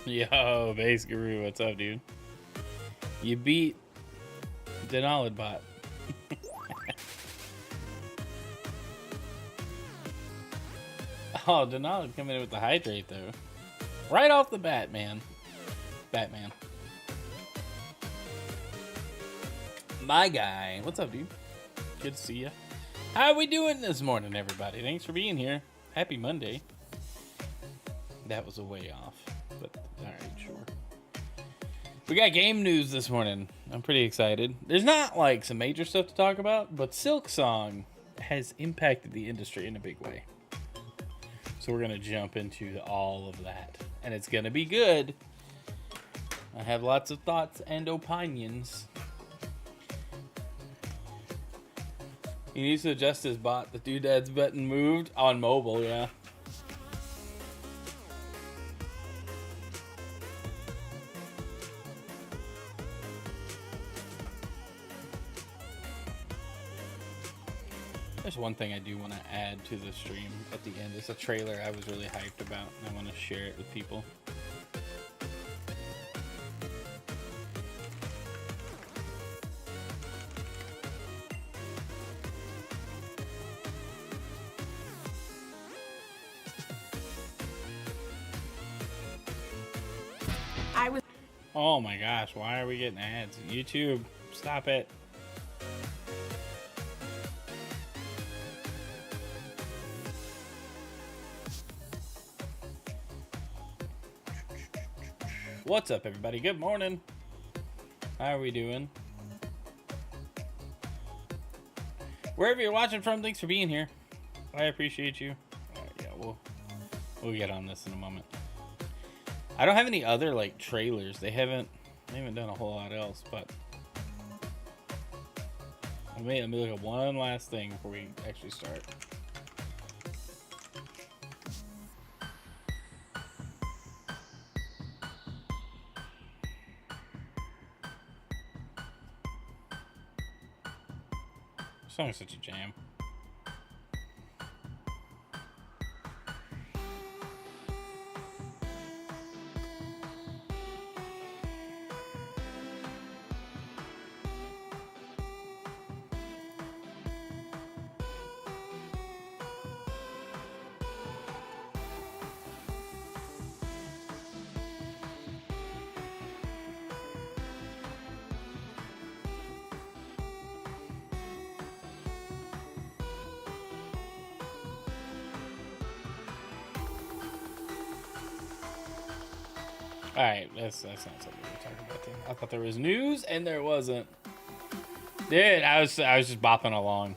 Yo, Base Guru, what's up, dude? You beat Denalid Bot. Oh, Denalid coming in with the hydrate, though. Right off the bat, man. Batman. My guy. What's up, dude? Good to see you. How are we doing this morning, everybody? Thanks for being here. Happy Monday. That was a way off, but alright, sure. We got game news this morning. I'm pretty excited. There's not like some major stuff to talk about, but Silksong has impacted the industry in a big way. So we're going to jump into all of that, and it's going to be good. I have lots of thoughts and opinions. He needs to adjust his bot. The doodad's button moved on mobile, yeah. There's one thing I do want to add to the stream at the end. It's a trailer I was really hyped about, and I want to share it with people. Oh my gosh, why are we getting ads? YouTube, stop it. What's up, everybody? Good morning. How are we doing? Wherever you're watching from, thanks for being here. I appreciate you. All right, yeah, we'll get on this in a moment. I don't have any other like trailers. They haven't done a whole lot else, but let me look at one last thing before we actually start. This song is such a jam. Alright, that's not something we're talking about then. I thought there was news and there wasn't. Dude, I was just bopping along.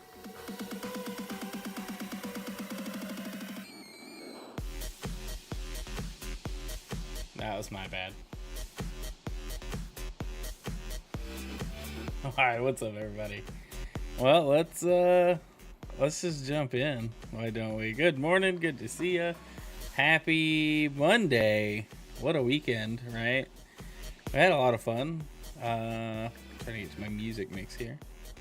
That was my bad. Alright, what's up, everybody? Well, let's just jump in. Why don't we? Good morning, good to see ya. Happy Monday. What a weekend, right? I had a lot of fun. Trying to get to my music mix here.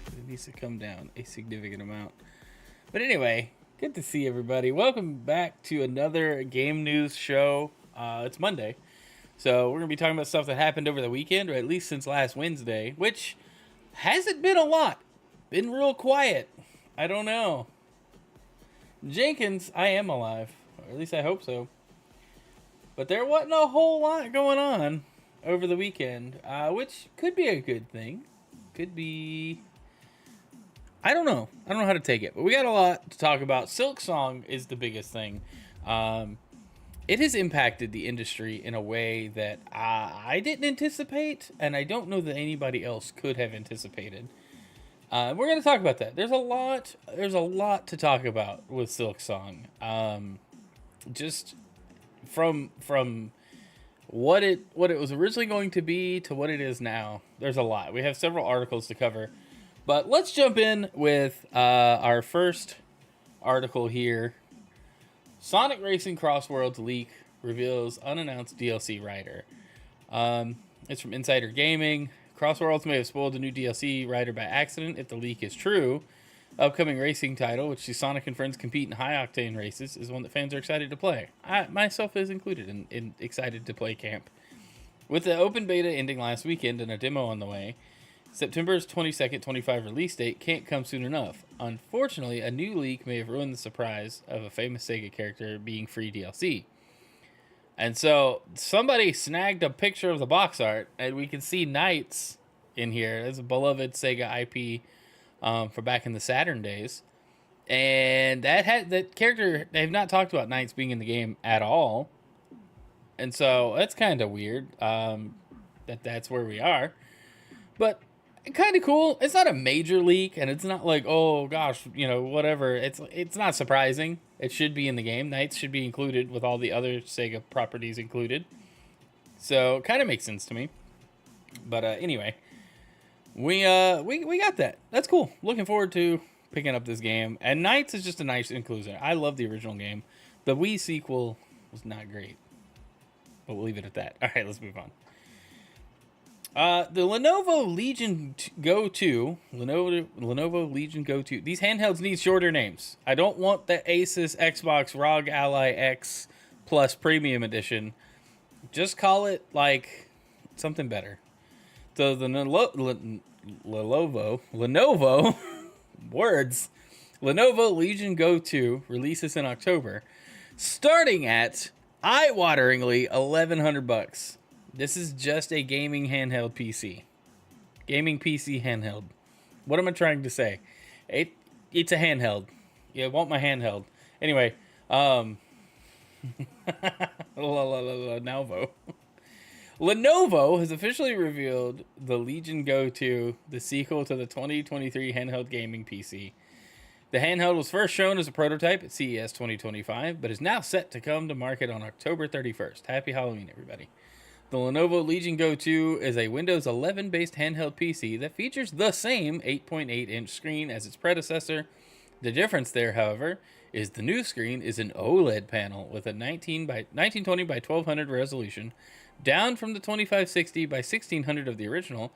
It needs to come down a significant amount. But anyway, good to see everybody. Welcome back to another game news show. It's Monday. So we're going to be talking about stuff that happened over the weekend, or at least since last Wednesday, which hasn't been a lot. Been real quiet. I don't know. Jenkins, I am alive. Or at least I hope so. But there wasn't a whole lot going on over the weekend, which could be a good thing. Could be... I don't know. I don't know how to take it. But we got a lot to talk about. Silksong is the biggest thing. It has impacted the industry in a way that I didn't anticipate, and I don't know that anybody else could have anticipated. We're going to talk about that. There's a lot to talk about with Silksong. Just... From what it was originally going to be to what it is now, there's a lot. We have several articles to cover, but let's jump in with our first article here. Sonic Racing CrossWorlds leak reveals unannounced DLC rider. It's from Insider Gaming. CrossWorlds may have spoiled a new DLC rider by accident if the leak is true. upcoming racing title, which sees Sonic and friends compete in high-octane races, is one that fans are excited to play. I myself is included in excited to play camp. With the open beta ending last weekend and a demo on the way, September's 22nd, 25 release date can't come soon enough. Unfortunately, a new leak may have ruined the surprise of a famous Sega character being free DLC. And so somebody snagged a picture of the box art, and we can see Knights in here. That's a beloved Sega IP for back in the Saturn days. And that character, they've not talked about Knights being in the game at all. And so that's kind of weird that's where we are. But kind of cool. It's not a major leak, and it's not like, oh gosh, whatever. It's not surprising. It should be in the game. Knights should be included with all the other Sega properties included. So kind of makes sense to me. But anyway, we got that. That's cool. Looking forward to picking up this game. And Knights is just a nice inclusion. I love the original game. The Wii sequel was not great, but we'll leave it at that. All right, let's move on. The Lenovo Legion Go 2, Lenovo Legion Go 2. These handhelds need shorter names. I don't want the Asus Xbox ROG Ally X Plus Premium Edition. Just call it like something better. So the Lenovo words. Lenovo Legion Go 2 releases in October, starting at eye-wateringly $1,100. This is just a gaming handheld PC. Gaming PC handheld. What am I trying to say? It's a handheld. You want my handheld. Anyway, Lenovo. Lenovo has officially revealed the Legion Go 2, the sequel to the 2023 handheld gaming PC. The handheld was first shown as a prototype at CES 2025, but is now set to come to market on October 31st. Happy Halloween, everybody. The Lenovo Legion Go 2 is a Windows 11 based handheld PC that features the same 8.8-inch screen as its predecessor. The difference there, however, is the new screen is an OLED panel with a 1920 by 1200 resolution, down from the 2560 by 1600 of the original,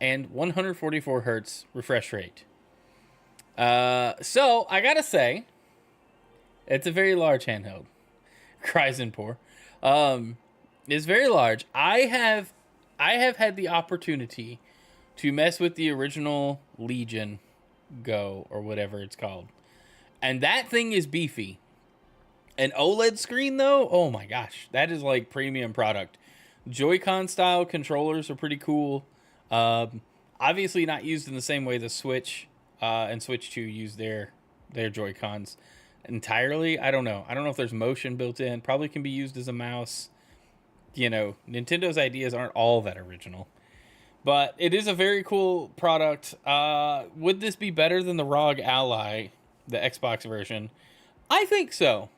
and 144 hertz refresh rate. So I gotta say, it's a very large handheld. Cries in poor. Is very large. I have had the opportunity to mess with the original Legion Go or whatever it's called, and that thing is beefy. An OLED screen though, oh my gosh, that is like premium product. Joy-Con style controllers are pretty cool. Obviously not used in the same way the Switch and Switch 2 use their Joy-Cons entirely. I don't know if there's motion built in. Probably can be used as a mouse. Nintendo's ideas aren't all that original, but it is a very cool product. Would this be better than the ROG Ally, the Xbox version? I think so.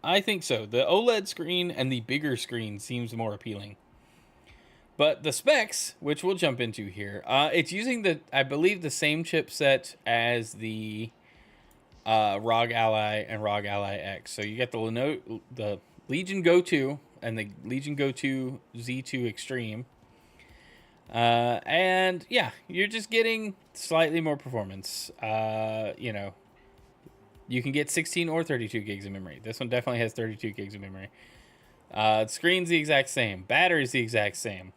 The OLED screen and the bigger screen seems more appealing. But the specs, which we'll jump into here, it's using I believe the same chipset as the ROG Ally and ROG Ally X. So you get the Legion Go 2 and the Legion Go 2 Z2 Extreme. And yeah, you're just getting slightly more performance. You can get 16 or 32 gigs of memory. This one definitely has 32 gigs of memory. The screen's the exact same. Battery's the exact same.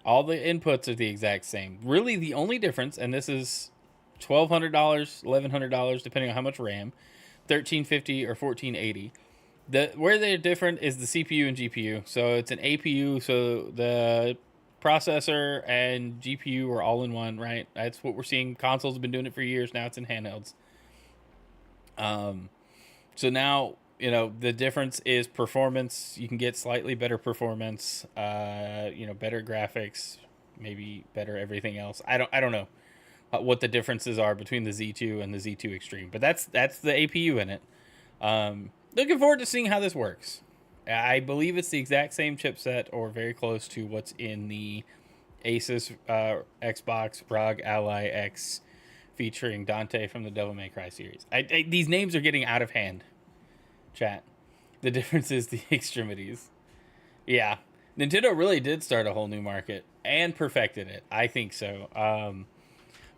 All the inputs are the exact same. Really, the only difference, and this is $1,200, $1,100, depending on how much RAM, $1,350 or $1,480. Where they're different is the CPU and GPU. So it's an APU, so the processor and GPU are all in one, right? That's what we're seeing. Consoles have been doing it for years. Now it's in handhelds. So now, the difference is performance. You can get slightly better performance, better graphics, maybe better everything else. I don't know what the differences are between the Z2 and the Z2 Extreme, but that's the APU in it. Looking forward to seeing how this works. I believe it's the exact same chipset or very close to what's in the Asus Xbox ROG Ally X featuring Dante from the Devil May Cry series. These names are getting out of hand, chat. The difference is the extremities. Yeah, Nintendo really did start a whole new market and perfected it. I think so.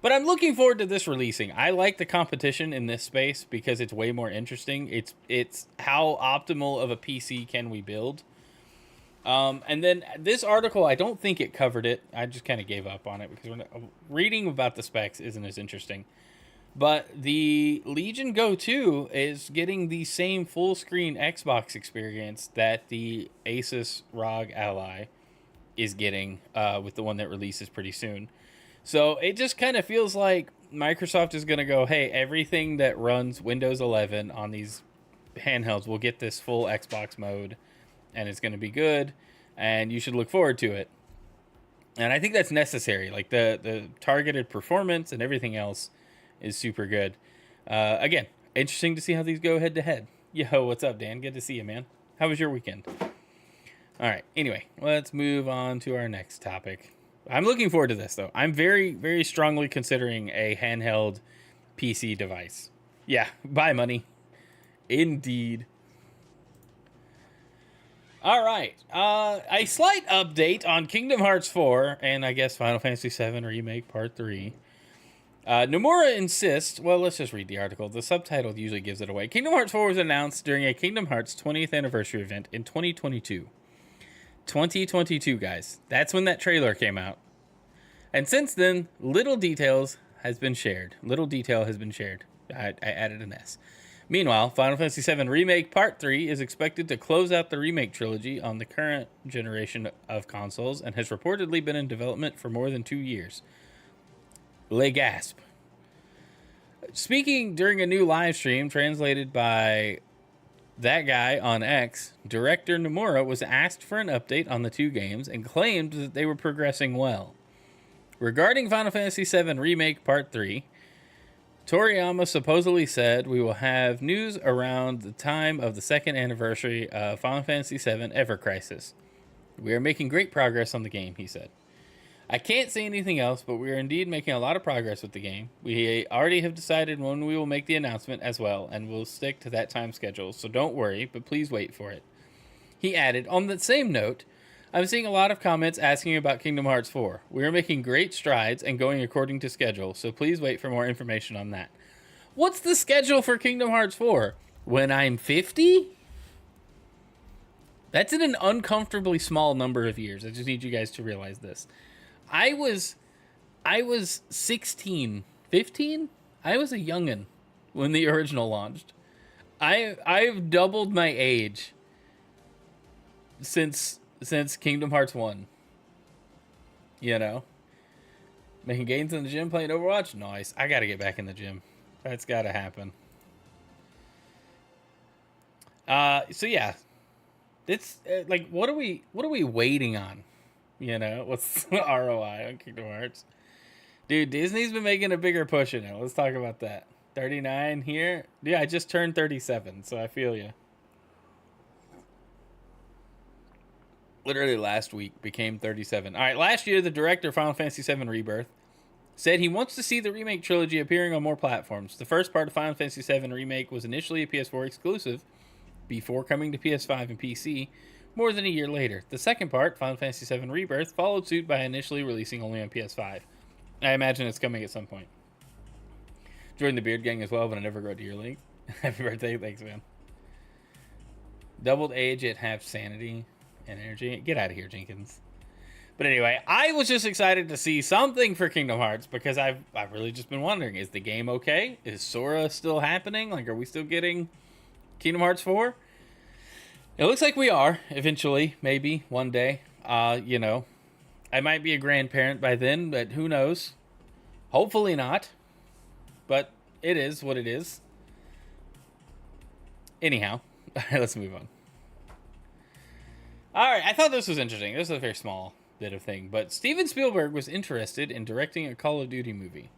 But I'm looking forward to this releasing. I like the competition in this space because it's way more interesting. It's how optimal of a PC can we build. And then this article, I don't think it covered it. I just kind of gave up on it because reading about the specs isn't as interesting. But the Legion Go 2 is getting the same full screen Xbox experience that the Asus ROG Ally is getting with the one that releases pretty soon. So it just kind of feels like Microsoft is going to go, hey, everything that runs Windows 11 on these handhelds will get this full Xbox mode, and it's going to be good, and you should look forward to it. And I think that's necessary. Like the targeted performance and everything else is super good. Again, interesting to see how these go head to head. Yo, what's up, Dan? Good to see you, man. How was your weekend? All right. Anyway, let's move on to our next topic. I'm looking forward to this, though. I'm very, very strongly considering a handheld PC device. Yeah, buy money. Indeed. All right. A slight update on Kingdom Hearts 4 and I guess Final Fantasy VII Remake Part 3. Nomura insists, well, let's just read the article. The subtitle usually gives it away. Kingdom Hearts 4 was announced during a Kingdom Hearts 20th anniversary event in 2022. 2022, guys. That's when that trailer came out. And since then, little detail has been shared. I added an S. Meanwhile, Final Fantasy VII Remake Part 3 is expected to close out the remake trilogy on the current generation of consoles and has reportedly been in development for more than 2 years. Le gasp. Speaking during a new live stream translated by that guy on X, director Nomura was asked for an update on the two games and claimed that they were progressing well. Regarding Final Fantasy VII Remake Part 3, Toriyama supposedly said we will have news around the time of the second anniversary of Final Fantasy VII Ever Crisis. We are making great progress on the game, he said. I can't say anything else, but we are indeed making a lot of progress with the game. We already have decided when we will make the announcement as well, and we'll stick to that time schedule, so don't worry, but please wait for it. He added, on the same note, I'm seeing a lot of comments asking about Kingdom Hearts 4. We are making great strides and going according to schedule, so please wait for more information on that. What's the schedule for Kingdom Hearts 4? When I'm 50? That's in an uncomfortably small number of years. I just need you guys to realize this. I was 16, 15? I was a youngin' when the original launched. I've doubled my age since Kingdom Hearts 1. You know? Making gains in the gym, playing Overwatch? Nice. I gotta get back in the gym. That's gotta happen. So yeah. It's like, what are we waiting on? You know, what's the ROI on Kingdom Hearts? Dude, Disney's been making a bigger push in it. Let's talk about that. 39 here. Yeah, I just turned 37, so I feel you. Literally last week became 37. All right, last year, the director of Final Fantasy VII Rebirth said he wants to see the remake trilogy appearing on more platforms. The first part of Final Fantasy VII Remake was initially a PS4 exclusive before coming to PS5 and PC more than a year later. The second part, Final Fantasy VII Rebirth, followed suit by initially releasing only on PS5. I imagine it's coming at some point. Join the Beard Gang as well, but I never grow to your league. Happy birthday. Thanks, man. Doubled age at half sanity and energy. Get out of here, Jenkins. But anyway, I was just excited to see something for Kingdom Hearts because I've really just been wondering, is the game okay? Is Sora still happening? Like, are we still getting Kingdom Hearts 4? It looks like we are, eventually, maybe, one day. You know, I might be a grandparent by then, but who knows? Hopefully not. But it is what it is. Anyhow, let's move on. All right, I thought this was interesting. This is a very small bit of thing, but Steven Spielberg was interested in directing a Call of Duty movie.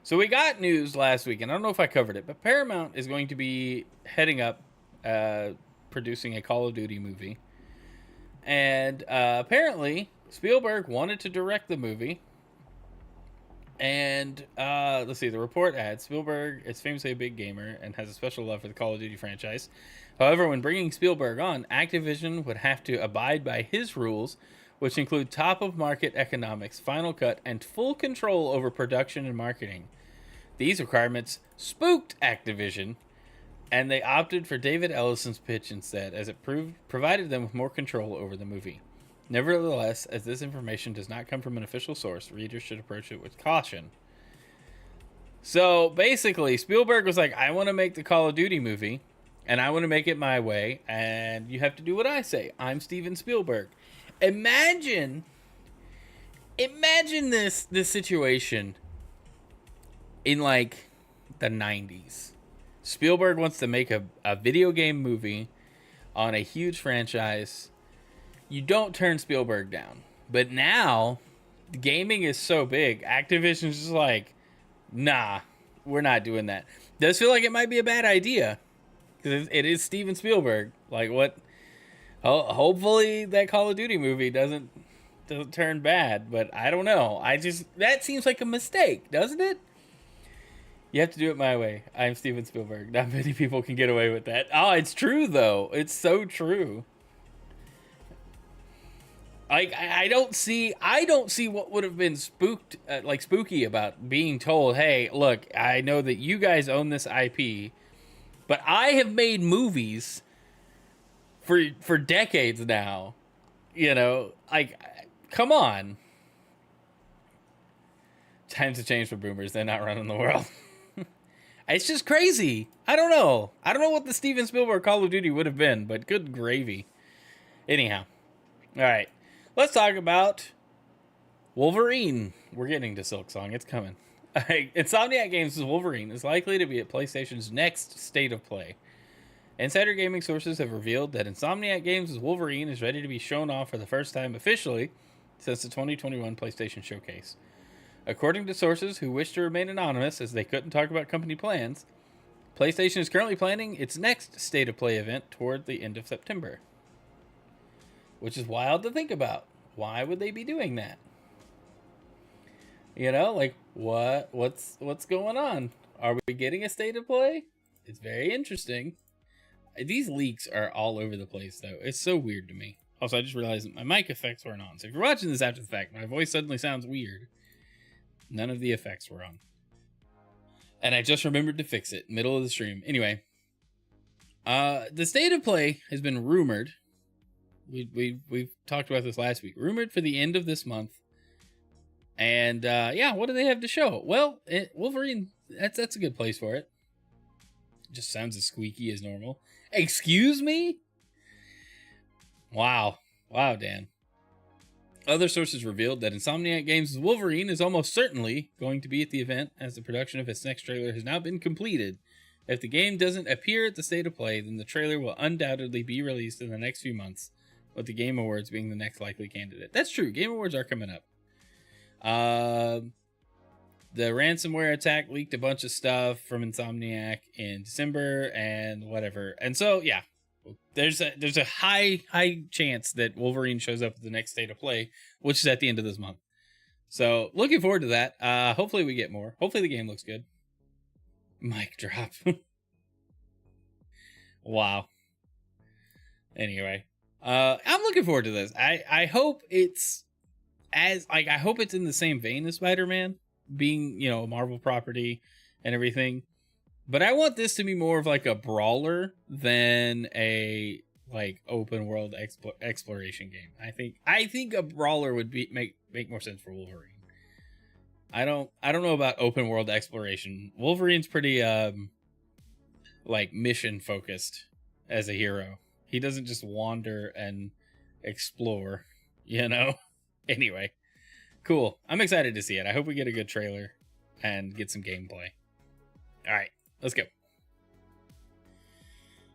So we got news last week, and I don't know if I covered it, but Paramount is going to be heading up producing a Call of Duty movie. And apparently, Spielberg wanted to direct the movie. And let's see, the report adds, Spielberg is famously a big gamer and has a special love for the Call of Duty franchise. However, when bringing Spielberg on, Activision would have to abide by his rules, which include top-of-market economics, Final Cut, and full control over production and marketing. These requirements spooked Activision, and they opted for David Ellison's pitch instead, as it provided them with more control over the movie. Nevertheless, as this information does not come from an official source, readers should approach it with caution. So basically, Spielberg was like, I want to make the Call of Duty movie, and I want to make it my way, and you have to do what I say. I'm Steven Spielberg. Imagine this situation in like the 90s. Spielberg wants to make a video game movie on a huge franchise. You don't turn Spielberg down. But now, gaming is so big, Activision's just like, nah, we're not doing that. Does feel like it might be a bad idea. Because it is Steven Spielberg. Like, what? Hopefully that Call of Duty movie doesn't turn bad. But I don't know. That seems like a mistake, doesn't it? You have to do it my way. I'm Steven Spielberg. Not many people can get away with that. Oh, it's true, though. It's so true. Like, I don't see what would have been spooky about being told, hey, look, I know that you guys own this IP, but I have made movies for decades now. You know, like, come on. Times have changed for boomers. They're not running the world. It's just crazy. I don't know what the Steven Spielberg Call of Duty would have been, but good gravy. Anyhow. All right. Let's talk about Wolverine. We're getting to Silksong. It's coming. All right. Insomniac Games' Wolverine is likely to be at PlayStation's next State of Play. Insider gaming sources have revealed that Insomniac Games' Wolverine is ready to be shown off for the first time officially since the 2021 PlayStation Showcase. According to sources who wish to remain anonymous as they couldn't talk about company plans, PlayStation is currently planning its next State of Play event toward the end of September. Which is wild to think about. Why would they be doing that? You know, like, what's going on? Are we getting a State of Play? It's very interesting. These leaks are all over the place, though. It's so weird to me. Also, I just realized that my mic effects weren't on. So if you're watching this after the fact, my voice suddenly sounds weird. None of the effects were on. And I just remembered to fix it. Middle of the stream. Anyway. The State of Play has been rumored. We've talked about this last week. Rumored for the end of this month. And, what do they have to show? Well, Wolverine, that's a good place for it. Just sounds as squeaky as normal. Excuse me? Wow, Dan. Other sources revealed that Insomniac Games' Wolverine is almost certainly going to be at the event, as the production of its next trailer has now been completed. If the game doesn't appear at the State of Play, then the trailer will undoubtedly be released in the next few months, with the Game Awards being the next likely candidate. That's true. Game Awards are coming up. The ransomware attack leaked a bunch of stuff from Insomniac in December and whatever. And so, yeah, there's a high chance that Wolverine shows up at the next State of Play, which is at the end of this month. So, looking forward to that. Hopefully we get more. Hopefully the game looks good. Mic drop. Wow. Anyway, I'm looking forward to this. I hope it's I hope it's in the same vein as Spider-Man, being, you know, a Marvel property and everything. But I want this to be more of like a brawler than a like open world exploration game. I think a brawler would make more sense for Wolverine. I don't know about open world exploration. Wolverine's pretty like mission focused as a hero. He doesn't just wander and explore, you know? Anyway, cool. I'm excited to see it. I hope we get a good trailer and get some gameplay. All right, let's go.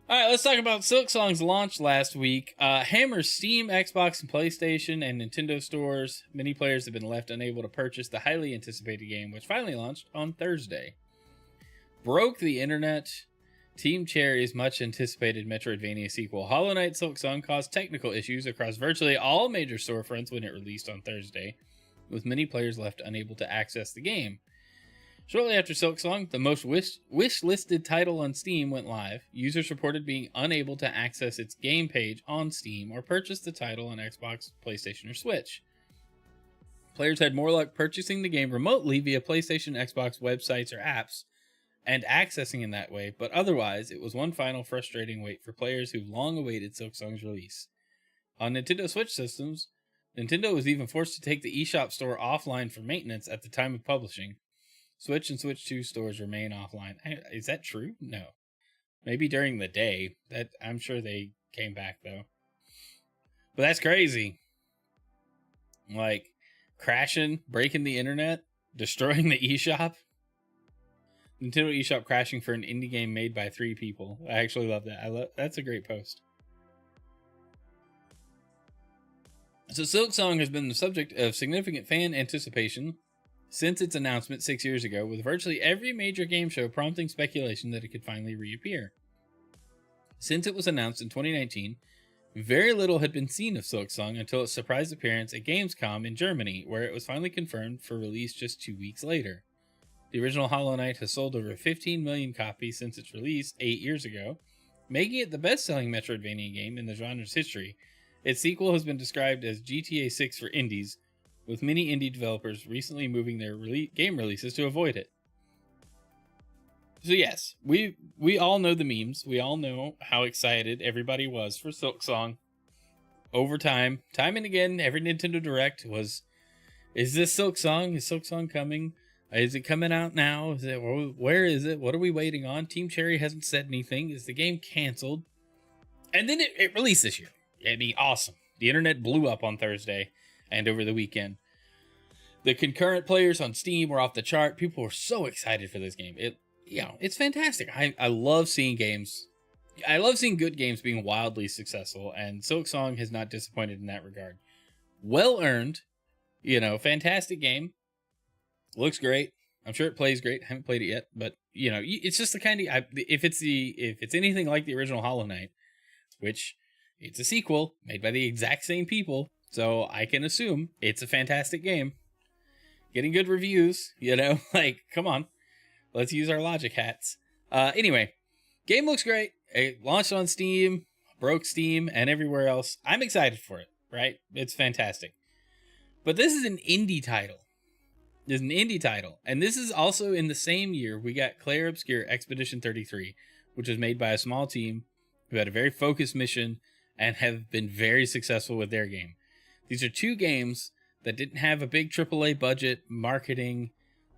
All right, let's talk about Silksong's launch last week. Hammer's Steam, Xbox, and PlayStation and Nintendo stores. Many players have been left unable to purchase the highly anticipated game, which finally launched on Thursday. Broke the internet. Team Cherry's much anticipated Metroidvania sequel, Hollow Knight Silksong, caused technical issues across virtually all major storefronts when it released on Thursday, with many players left unable to access the game. Shortly after Silksong, the most wish-listed title on Steam went live. Users reported being unable to access its game page on Steam or purchase the title on Xbox, PlayStation, or Switch. Players had more luck purchasing the game remotely via PlayStation, Xbox websites, or apps, and accessing in that way, but otherwise, it was one final frustrating wait for players who long awaited Silksong's release. On Nintendo Switch systems, Nintendo was even forced to take the eShop store offline for maintenance at the time of publishing. Switch and Switch 2 stores remain offline. Is that true? No. Maybe during the day. I'm sure they came back, though. But that's crazy. Like, crashing, breaking the internet, destroying the eShop. Nintendo eShop crashing for an indie game made by 3 people. I actually love that. That's a great post. So Silksong has been the subject of significant fan anticipation since its announcement 6 years ago, with virtually every major game show prompting speculation that it could finally reappear. Since it was announced in 2019, very little had been seen of Silksong until its surprise appearance at Gamescom in Germany, where it was finally confirmed for release just 2 weeks later. The original Hollow Knight has sold over 15 million copies since its release 8 years ago, making it the best-selling Metroidvania game in the genre's history. Its sequel has been described as GTA 6 for indies, with many indie developers recently moving their game releases to avoid it. So yes, we all know the memes. We all know how excited everybody was for Silksong. Over time and again, every Nintendo Direct was, is this Silksong? Is Silksong coming? Is it coming out now? Where is it? What are we waiting on? Team Cherry hasn't said anything. Is the game canceled? And then it released this year. It'd be awesome. The internet blew up on Thursday and over the weekend. The concurrent players on Steam were off the chart. People were so excited for this game. It's fantastic. I love seeing games. I love seeing good games being wildly successful, and Silksong has not disappointed in that regard. Well earned, fantastic game. Looks great. I'm sure it plays great. I haven't played it yet, but it's just the kind of if it's anything like the original Hollow Knight, which it's a sequel made by the exact same people, so I can assume it's a fantastic game. Getting good reviews, come on. Let's use our logic hats. Anyway, game looks great. It launched on Steam, broke Steam, and everywhere else. I'm excited for it, right? It's fantastic. But this is an indie title. And this is also in the same year we got Clair Obscur Expedition 33, which was made by a small team who had a very focused mission and have been very successful with their game. These are 2 games that didn't have a big AAA budget, marketing,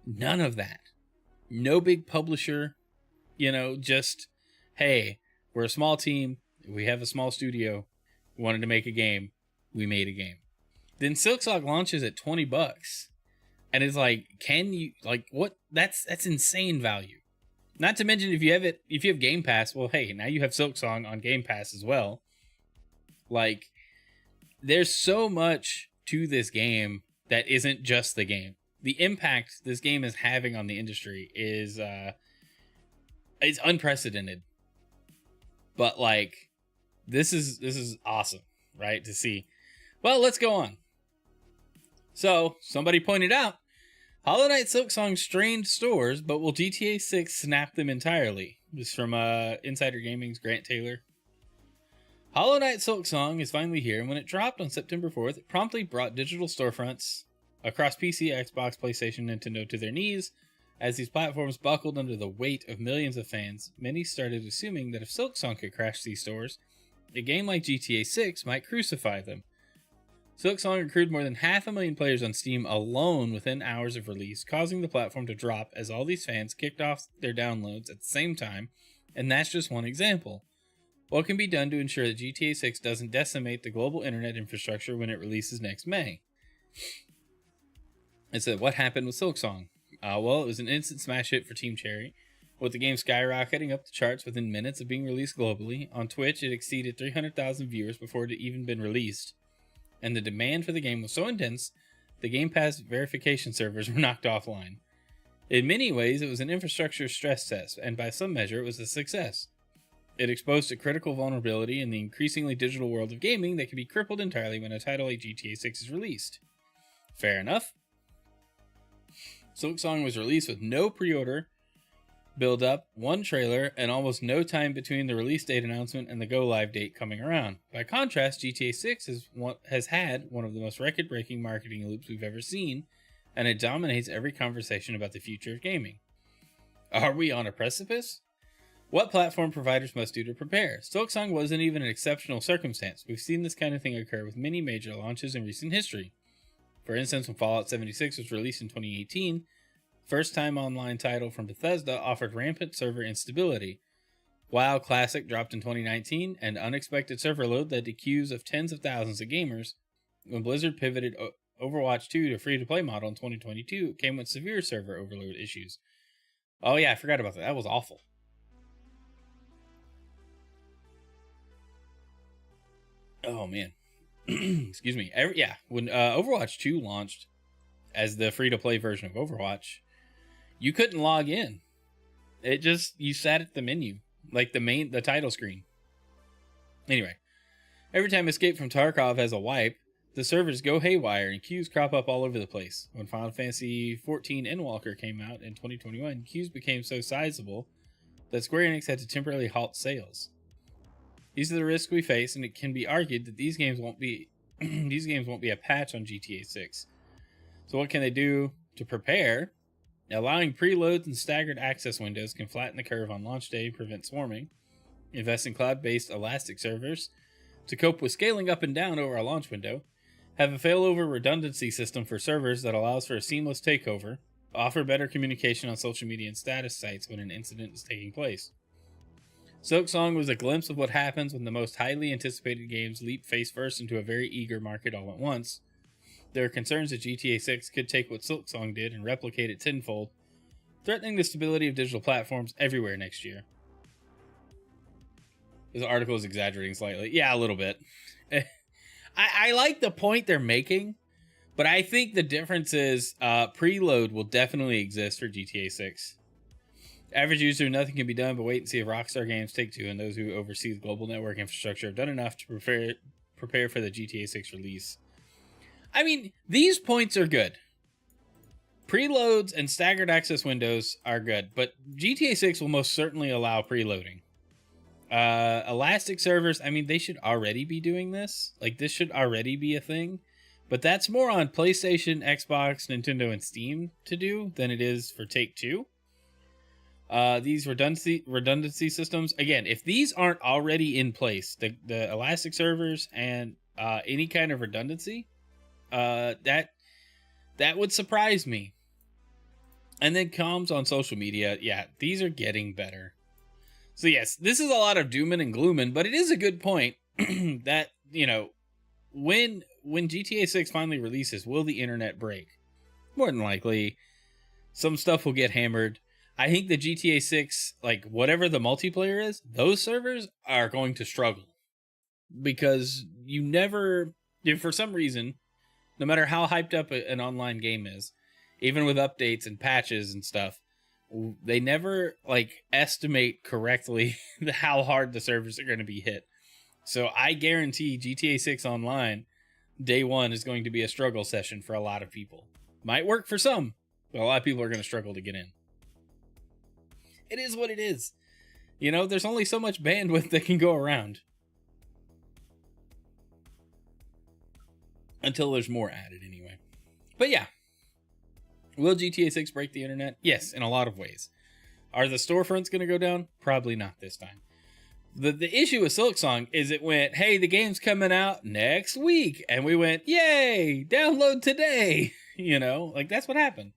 none of that. No big publisher, just, hey, we're a small team, we have a small studio, we wanted to make a game, we made a game. Then Silksong launches at $20, and it's like, what? That's insane value. Not to mention if you have Game Pass, well, hey, now you have Silksong on Game Pass as well. There's so much to this game that isn't just the game. The impact this game is having on the industry is unprecedented. But this is awesome, right? To see. Well, let's go on. So somebody pointed out, Hollow Knight Silksong strained stores, but will GTA 6 snap them entirely? This is from Insider Gaming's Grant Taylor. Hollow Knight Silksong is finally here, and when it dropped on September 4th, it promptly brought digital storefronts across PC, Xbox, PlayStation, Nintendo to their knees. As these platforms buckled under the weight of millions of fans, many started assuming that if Silksong could crash these stores, a game like GTA 6 might crucify them. Silksong accrued more than 500,000 players on Steam alone within hours of release, causing the platform to drop as all these fans kicked off their downloads at the same time, and that's just one example. What can be done to ensure that GTA 6 doesn't decimate the global internet infrastructure when it releases next May? It said, what happened with Silksong? Well, it was an instant smash hit for Team Cherry, with the game skyrocketing up the charts within minutes of being released globally. On Twitch, it exceeded 300,000 viewers before it had even been released, and the demand for the game was so intense, the GamePass verification servers were knocked offline. In many ways, it was an infrastructure stress test, and by some measure, it was a success. It exposed a critical vulnerability in the increasingly digital world of gaming that can be crippled entirely when a title like GTA 6 is released. Fair enough. Silksong was released with no pre-order build up, one trailer, and almost no time between the release date announcement and the go-live date coming around. By contrast, GTA 6 has had one of the most record-breaking marketing loops we've ever seen, and it dominates every conversation about the future of gaming. Are we on a precipice? What platform providers must do to prepare? Silksong wasn't even an exceptional circumstance. We've seen this kind of thing occur with many major launches in recent history. For instance, when Fallout 76 was released in 2018, first-time online title from Bethesda offered rampant server instability. WoW Classic dropped in 2019, and unexpected server load led to queues of tens of thousands of gamers. When Blizzard pivoted Overwatch 2 to free-to-play model in 2022, it came with severe server overload issues. Oh yeah, I forgot about that. That was awful. Oh man. Excuse me. When Overwatch 2 launched as the free-to-play version of Overwatch, you couldn't log in. You sat at the menu, like the title screen. Anyway, every time Escape from Tarkov has a wipe, the servers go haywire and queues crop up all over the place. When Final Fantasy XIV Endwalker came out in 2021, queues became so sizable that Square Enix had to temporarily halt sales. These are the risks we face, and it can be argued that these games won't be a patch on GTA 6. So what can they do to prepare? Allowing preloads and staggered access windows can flatten the curve on launch day and prevent swarming. Invest in cloud-based elastic servers to cope with scaling up and down over a launch window. Have a failover redundancy system for servers that allows for a seamless takeover. Offer better communication on social media and status sites when an incident is taking place. Silksong was a glimpse of what happens when the most highly anticipated games leap face-first into a very eager market all at once. There are concerns that GTA 6 could take what Silksong did and replicate it tenfold, threatening the stability of digital platforms everywhere next year. This article is exaggerating slightly. Yeah, a little bit. I like the point they're making, but I think the difference is preload will definitely exist for GTA 6. Average user, nothing can be done but wait and see if Rockstar Games, Take-Two, and those who oversee the global network infrastructure have done enough to prepare for the GTA 6 release. I mean, these points are good. Preloads and staggered access windows are good, but GTA 6 will most certainly allow preloading. Elastic servers, I mean, they should already be doing this. Like, this should already be a thing. But that's more on PlayStation, Xbox, Nintendo, and Steam to do than it is for Take-Two. These redundancy systems, again, if these aren't already in place, the elastic servers and any kind of redundancy, that would surprise me. And then comms on social media, yeah, these are getting better. So yes, this is a lot of dooming and glooming, but it is a good point that, you know, when GTA 6 finally releases, will the internet break? More than likely, some stuff will get hammered. I think the GTA 6, like, whatever the multiplayer is, those servers are going to struggle. Because you never, for some reason, no matter how hyped up an online game is, even with updates and patches and stuff, they never, like, estimate correctly how hard the servers are going to be hit. So I guarantee GTA 6 Online, day one, is going to be a struggle session for a lot of people. Might work for some, but a lot of people are going to struggle to get in. It is what it is. You know, there's only so much bandwidth that can go around. Until there's more added, anyway. But yeah. Will GTA 6 break the internet? Yes, in a lot of ways. Are the storefronts going to go down? Probably not this time. The issue with Silksong is it went, hey, the game's coming out next week. And we went, yay, download today. You know, like, that's what happened.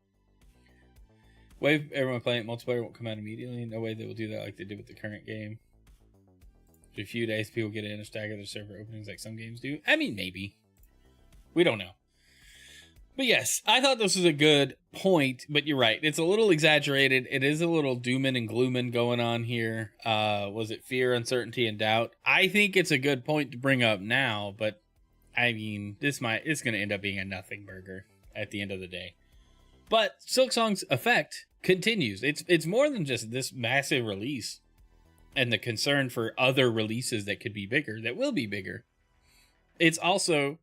Wave everyone playing multiplayer won't come out immediately. No way they will do that like they did with the current game. In a few days, people get in and stagger their server openings like some games do. I mean, maybe. We don't know. But yes, I thought this was a good point, but you're right. It's a little exaggerated. It is a little dooming and glooming going on here. Was it fear, uncertainty, and doubt? I think it's a good point to bring up now, but I mean, it's going to end up being a nothing burger at the end of the day. But Silksong's effect continues. It's more than just this massive release and the concern for other releases that could be bigger, that will be bigger. It's also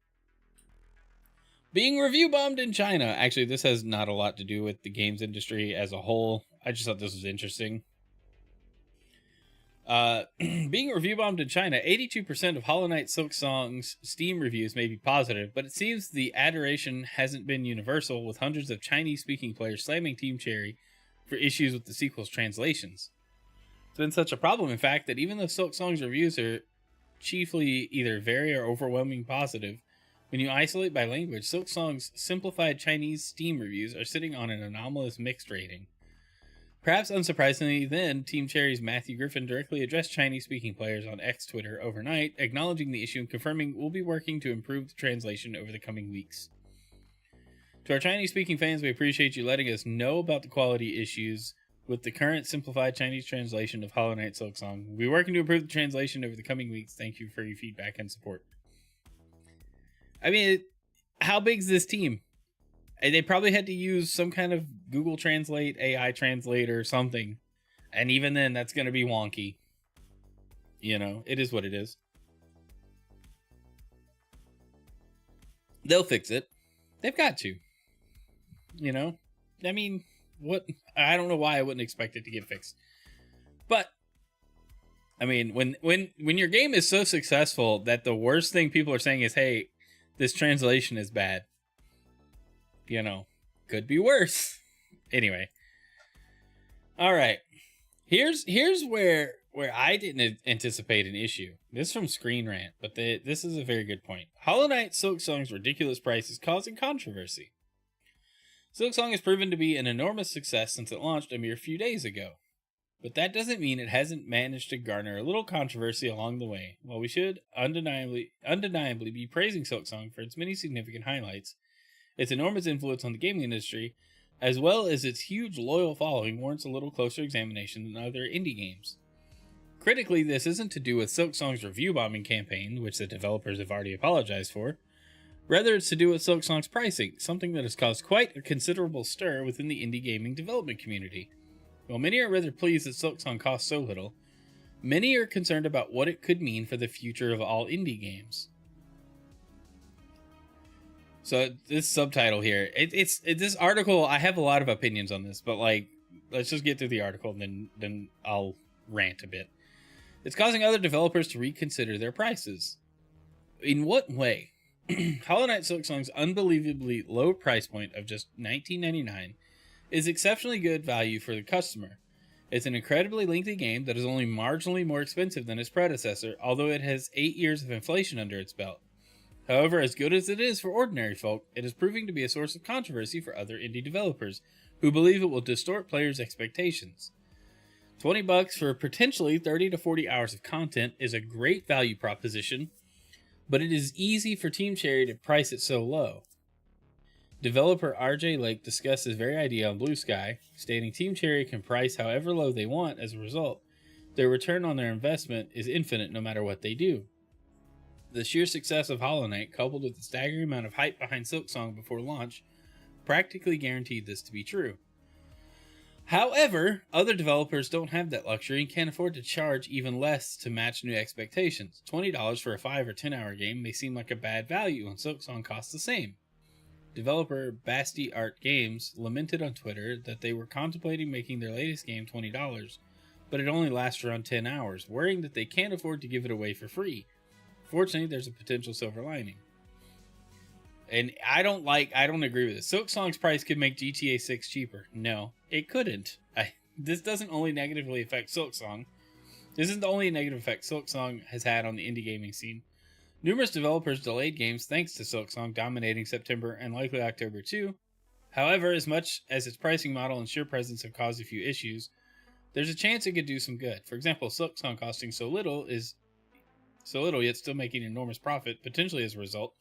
Being review bombed in China. Actually, this has not a lot to do with the games industry as a whole. I just thought this was interesting. Being review bombed in China, 82% of Hollow Knight Silksong's Steam reviews may be positive, but it seems the adoration hasn't been universal, with hundreds of Chinese-speaking players slamming Team Cherry for issues with the sequel's translations. It's been such a problem, in fact, that even though Silksong's reviews are chiefly either very or overwhelming positive, when you isolate by language, Silksong's simplified Chinese Steam reviews are sitting on an anomalous mixed rating. Perhaps unsurprisingly, then, Team Cherry's Matthew Griffin directly addressed Chinese-speaking players on X Twitter overnight, acknowledging the issue and confirming we'll be working to improve the translation over the coming weeks. To our Chinese-speaking fans, we appreciate you letting us know about the quality issues with the current simplified Chinese translation of Hollow Knight Silksong. We'll be working to improve the translation over the coming weeks. Thank you for your feedback and support. I mean, how big is this team? They probably had to use some kind of Google Translate, AI translator, or something. And even then, that's going to be wonky. You know, it is what it is. They'll fix it. They've got to. You know? I mean, what? I don't know why I wouldn't expect it to get fixed. But, I mean, when your game is so successful that the worst thing people are saying is, hey, this translation is bad. You know, could be worse. Anyway. All right. Here's where I didn't anticipate an issue. This is from Screen Rant, but this is a very good point. Hollow Knight Silksong's ridiculous price is causing controversy. Silksong has proven to be an enormous success since it launched a mere few days ago. But that doesn't mean it hasn't managed to garner a little controversy along the way. While we should undeniably be praising Silksong for its many significant highlights, its enormous influence on the gaming industry, as well as its huge loyal following, warrants a little closer examination than other indie games. Critically, this isn't to do with Silksong's review bombing campaign, which the developers have already apologized for. Rather, it's to do with Silksong's pricing, something that has caused quite a considerable stir within the indie gaming development community. While many are rather pleased that Silksong costs so little, many are concerned about what it could mean for the future of all indie games. So this subtitle here, it's this article. I have a lot of opinions on this, but like, let's just get through the article and then I'll rant a bit. It's causing other developers to reconsider their prices. In what way? Hollow Knight Silksong's unbelievably low price point of just $19.99 is exceptionally good value for the customer. It's an incredibly lengthy game that is only marginally more expensive than its predecessor, although it has 8 years of inflation under its belt. However, as good as it is for ordinary folk, it is proving to be a source of controversy for other indie developers, who believe it will distort players' expectations. $20 for potentially 30 to 40 hours of content is a great value proposition, but it is easy for Team Cherry to price it so low. Developer RJ Lake discussed this very idea on Blue Sky, stating Team Cherry can price however low they want. As a result, their return on their investment is infinite no matter what they do. The sheer success of Hollow Knight, coupled with the staggering amount of hype behind Silksong before launch, practically guaranteed this to be true. However, other developers don't have that luxury and can't afford to charge even less to match new expectations. $20 for a 5 or 10 hour game may seem like a bad value when Silksong costs the same. Developer Basti Art Games lamented on Twitter that they were contemplating making their latest game $20, but it only lasts around 10 hours, worrying that they can't afford to give it away for free. Fortunately, there's a potential silver lining. And I don't agree with this. Silksong's price could make GTA 6 cheaper. No, it couldn't. This doesn't only negatively affect Silksong. This isn't the only negative effect Silksong has had on the indie gaming scene. Numerous developers delayed games thanks to Silksong dominating September and likely October too. However, as much as its pricing model and sheer presence have caused a few issues, there's a chance it could do some good. For example, Silksong costing so little yet still making an enormous profit, potentially as a result,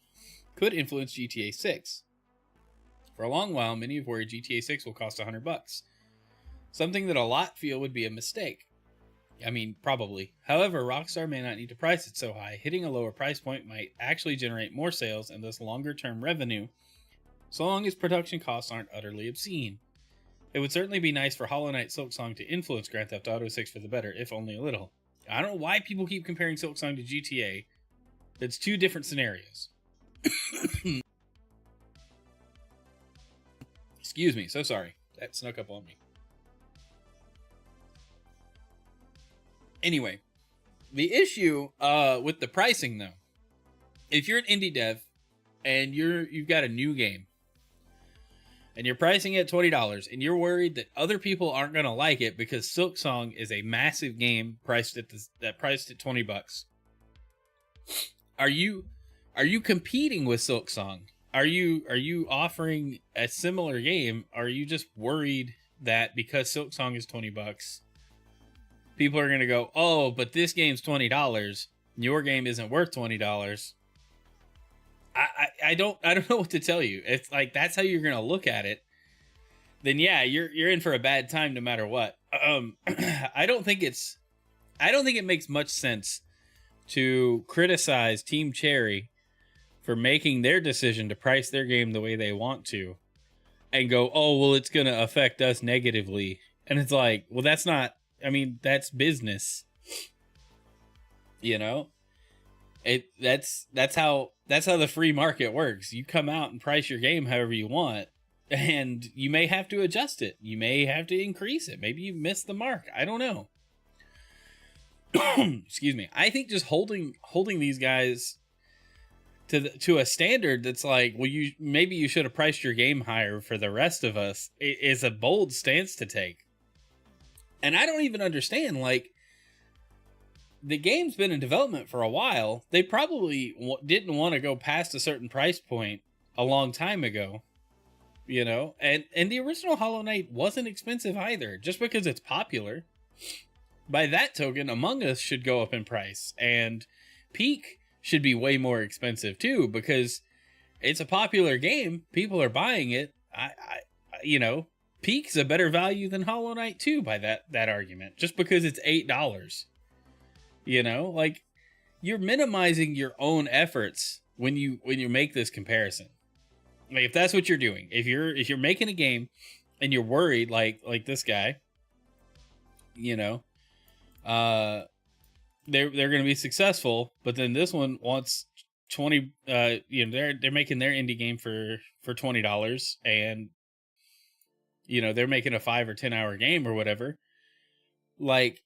could influence GTA 6. For a long while, many have worried GTA 6 will cost $100, something that a lot feel would be a mistake. I mean, probably. However, Rockstar may not need to price it so high. Hitting a lower price point might actually generate more sales and thus longer-term revenue, so long as production costs aren't utterly obscene. It would certainly be nice for Hollow Knight Silksong to influence Grand Theft Auto 6 for the better, if only a little. I don't know why people keep comparing Silksong to GTA. It's two different scenarios. Excuse me, so sorry. That snuck up on me. Anyway, the issue with the pricing, though, if you're an indie dev and you've got a new game and you're pricing it at $20 and you're worried that other people aren't going to like it because Silksong is a massive game priced at $20, are you competing with Silksong? Are you offering a similar game? Are you just worried that because Silksong is $20, people are going to go, oh, but this game's $20. Your game isn't worth $20. I don't know what to tell you. It's like, that's how you're going to look at it. Then yeah, you're in for a bad time no matter what. I don't think it makes much sense to criticize Team Cherry for making their decision to price their game the way they want to and go, oh, well, it's going to affect us negatively. And it's like, well, that's business. You know? That's how the free market works. You come out and price your game however you want, and you may have to adjust it. You may have to increase it. Maybe you missed the mark. I don't know. Excuse me. I think just holding these guys to a standard that's like, well, you should have priced your game higher for the rest of us is a bold stance to take. And I don't even understand, like, the game's been in development for a while. They probably didn't want to go past a certain price point a long time ago, you know? And the original Hollow Knight wasn't expensive either, just because it's popular. By that token, Among Us should go up in price, and Peak should be way more expensive too, because it's a popular game. People are buying it. Peak's a better value than Hollow Knight 2 by that argument, just because it's $8. You know, like, you're minimizing your own efforts when you make this comparison. Like, if that's what you're doing, if you're making a game and you're worried, like this guy, you know, they're going to be successful, but then this one wants 20. They're making their indie game for $20, and they're making a 5 or 10 hour game or whatever. Like,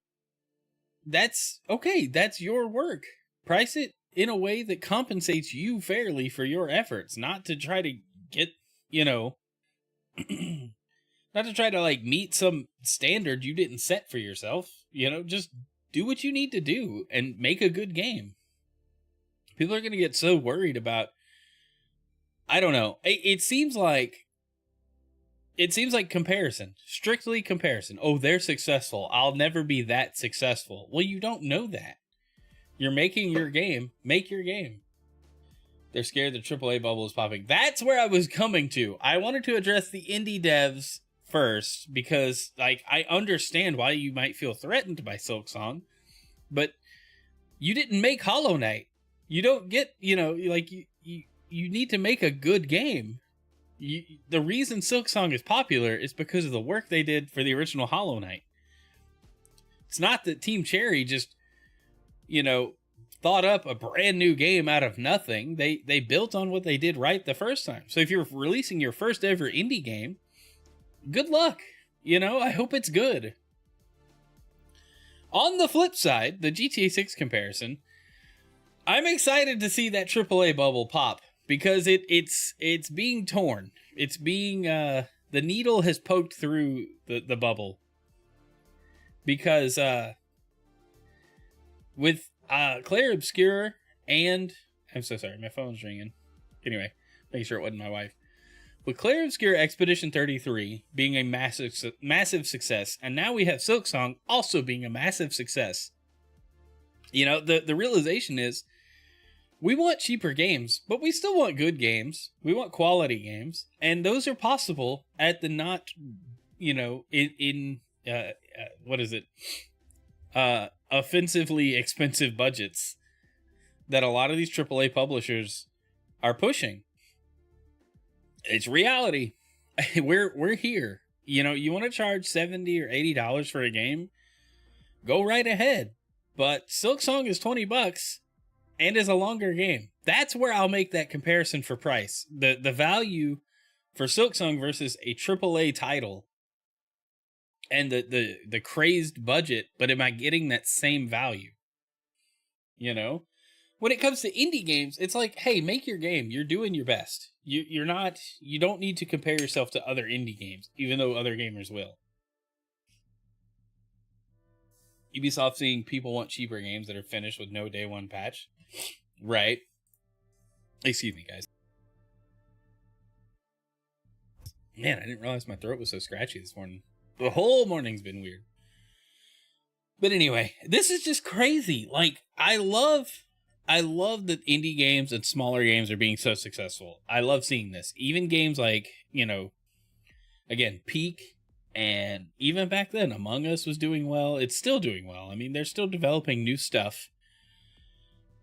that's okay. That's your work. Price it in a way that compensates you fairly for your efforts, not to try to get, not to try to like meet some standard you didn't set for yourself. Just do what you need to do and make a good game. People are going to get so worried about, I don't know. It seems like comparison, strictly comparison. Oh, they're successful. I'll never be that successful. Well, you don't know that. You're making your game. Make your game. They're scared the AAA bubble is popping. That's where I was coming to. I wanted to address the indie devs first because, like, I understand why you might feel threatened by Silksong, but you didn't make Hollow Knight. You don't get, you need to make a good game. The reason Silksong is popular is because of the work they did for the original Hollow Knight. It's not that Team Cherry just, thought up a brand new game out of nothing. They built on what they did right the first time. So if you're releasing your first ever indie game, good luck. I hope it's good. On the flip side, the GTA 6 comparison, I'm excited to see that AAA bubble pop. Because it's being torn. It's being the needle has poked through the bubble. Because with Claire Obscure and I'm so sorry, my phone's ringing. Anyway, making sure it wasn't my wife. With Claire Obscure Expedition 33 being a massive success, and now we have Silksong also being a massive success. The realization is, we want cheaper games, but we still want good games. We want quality games, and those are possible at the not, offensively expensive budgets that a lot of these AAA publishers are pushing. It's reality. We're here. You want to charge $70 or $80 for a game? Go right ahead. But Silksong is $20. And is a longer game. That's where I'll make that comparison for price. The value for Silksong versus a AAA title and the crazed budget, but am I getting that same value? You know? When it comes to indie games, it's like, hey, make your game. You're doing your best. You don't need to compare yourself to other indie games, even though other gamers will. Ubisoft seeing people want cheaper games that are finished with no day one patch. Right. Excuse me, guys. Man, I didn't realize my throat was so scratchy this morning. The whole morning's been weird. But anyway, this is just crazy. Like, I love that indie games and smaller games are being so successful. I love seeing this. Even games like, again, Peak, and even back then, Among Us was doing well. It's still doing well. I mean, they're still developing new stuff.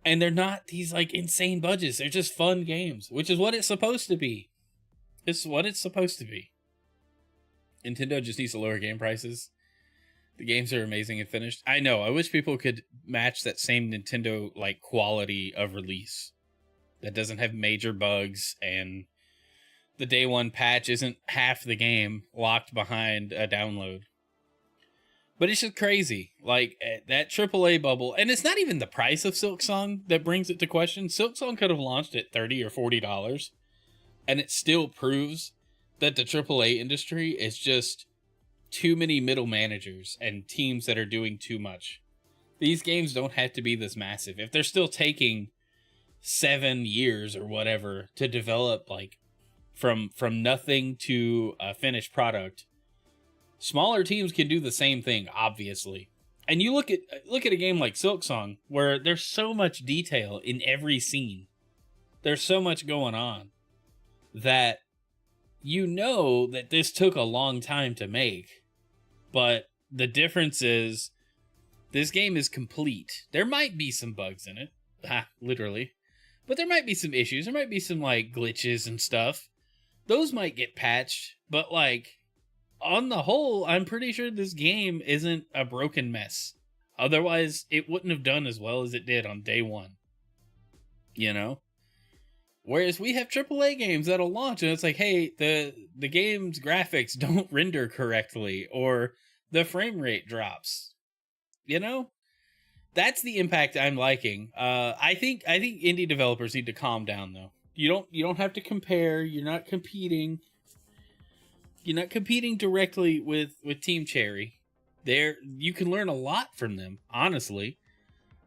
And they're not these, like, insane budgets. They're just fun games, which is what it's supposed to be. It's what it's supposed to be. Nintendo just needs to lower game prices. The games are amazing and finished. I know. I wish people could match that same Nintendo like quality of release that doesn't have major bugs and the day one patch isn't half the game locked behind a download. But it's just crazy. Like that AAA bubble, and it's not even the price of Silksong that brings it to question. Silksong could have launched at $30 or $40, and it still proves that the AAA industry is just too many middle managers and teams that are doing too much. These games don't have to be this massive. If they're still taking 7 years or whatever to develop, like from nothing to a finished product, smaller teams can do the same thing, obviously. And you look at a game like Silksong, where there's so much detail in every scene. There's so much going on that you know that this took a long time to make. But the difference is this game is complete. There might be some bugs in it. Literally. But there might be some issues. There might be some like glitches and stuff. Those might get patched. But like on the whole, I'm pretty sure this game isn't a broken mess. Otherwise, it wouldn't have done as well as it did on day one. You know? Whereas we have AAA games that'll launch and it's like, hey, the game's graphics don't render correctly or the frame rate drops. You know? That's the impact I'm liking. I think indie developers need to calm down though. You don't have to compare, you're not competing. You're not competing directly with Team Cherry. You can learn a lot from them, honestly.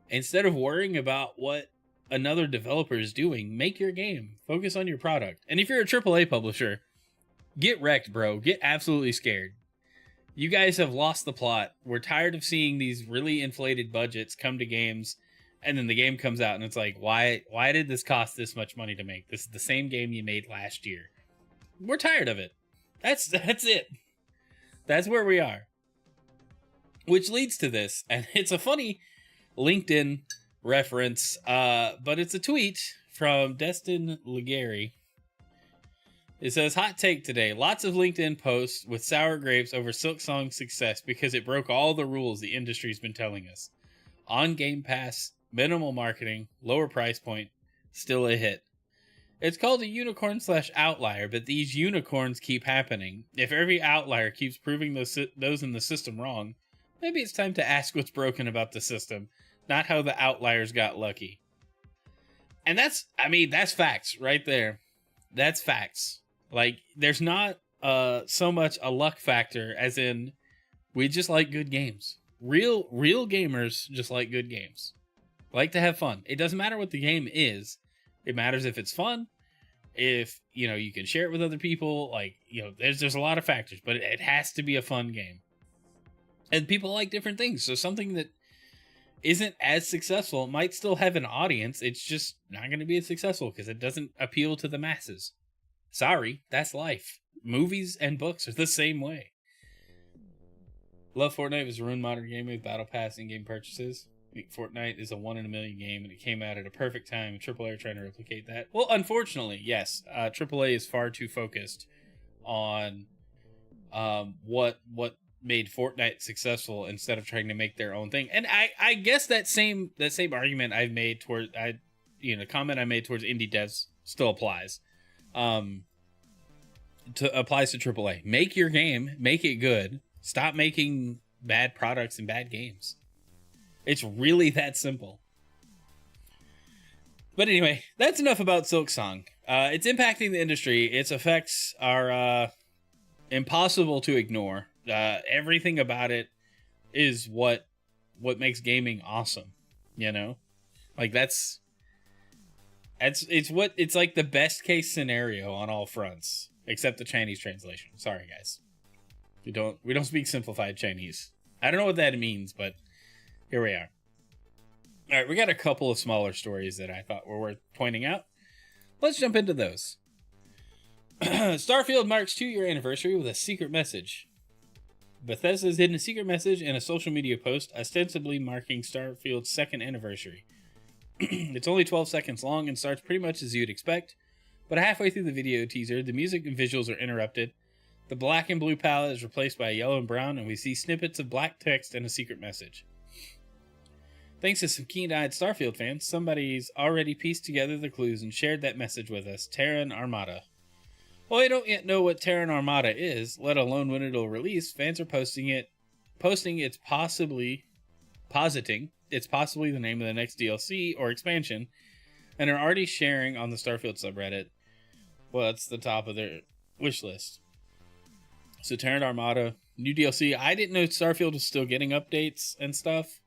Instead of worrying about what another developer is doing, make your game. Focus on your product. And if you're a AAA publisher, get wrecked, bro. Get absolutely scared. You guys have lost the plot. We're tired of seeing these really inflated budgets come to games, and then the game comes out and it's like, why did this cost this much money to make? This is the same game you made last year. We're tired of it. That's it. That's where we are. Which leads to this, and it's a funny LinkedIn reference, but it's a tweet from Destin Legary. It says, hot take today. Lots of LinkedIn posts with sour grapes over Silksong's success because it broke all the rules the industry's been telling us. On GamePass, minimal marketing, lower price point, still a hit. It's called a unicorn/outlier, but these unicorns keep happening. If every outlier keeps proving those in the system wrong, maybe it's time to ask what's broken about the system, not how the outliers got lucky. And that's facts right there. That's facts. Like, there's not so much a luck factor as in we just like good games. Real gamers just like good games. Like to have fun. It doesn't matter what the game is. It matters if it's fun, if, you can share it with other people. Like, there's a lot of factors, but it has to be a fun game. And people like different things. So something that isn't as successful might still have an audience. It's just not going to be as successful because it doesn't appeal to the masses. Sorry, that's life. Movies and books are the same way. Love Fortnite was ruined modern gaming with Battle Pass in-game purchases. I think Fortnite is a 1 in a million game, and it came out at a perfect time. AAA are trying to replicate that. Well, unfortunately, yes. AAA is far too focused on what made Fortnite successful instead of trying to make their own thing. And I guess that same argument I've made toward the comment I made towards indie devs still applies. applies to AAA. Make your game, make it good. Stop making bad products and bad games. It's really that simple. But anyway, that's enough about Silksong. It's impacting the industry. Its effects are impossible to ignore. Everything about it is what makes gaming awesome. You know, like it's like the best case scenario on all fronts, except the Chinese translation. Sorry, guys. We don't speak simplified Chinese. I don't know what that means, but here we are. All right, we got a couple of smaller stories that I thought were worth pointing out. Let's jump into those. Starfield marks 2-year anniversary with a secret message. Bethesda has hidden a secret message in a social media post, ostensibly marking Starfield's 2nd anniversary. It's only 12 seconds long and starts pretty much as you'd expect, but halfway through the video teaser, the music and visuals are interrupted. The black and blue palette is replaced by yellow and brown, and we see snippets of black text and a secret message. Thanks to some keen-eyed Starfield fans, somebody's already pieced together the clues and shared that message with us, Terran Armada. While we don't yet know what Terran Armada is, let alone when it'll release, fans are positing it's possibly the name of the next DLC or expansion, and are already sharing on the Starfield subreddit. Well, it's the top of their wish list. So Terran Armada, new DLC. I didn't know Starfield was still getting updates and stuff.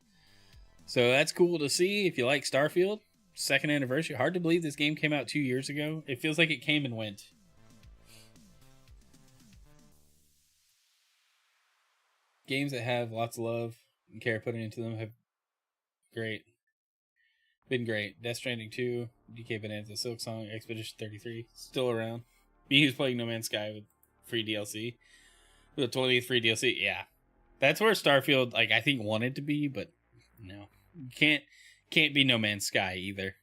So that's cool to see if you like Starfield. 2nd anniversary. Hard to believe this game came out 2 years ago. It feels like it came and went. Games that have lots of love and care put into them have been great. Death Stranding 2, DK Bonanza, Silksong, Expedition 33, still around. Me who's playing No Man's Sky with free DLC. With the 20th free DLC, yeah. That's where Starfield, I think, wanted to be, but no. Can't be No Man's Sky either.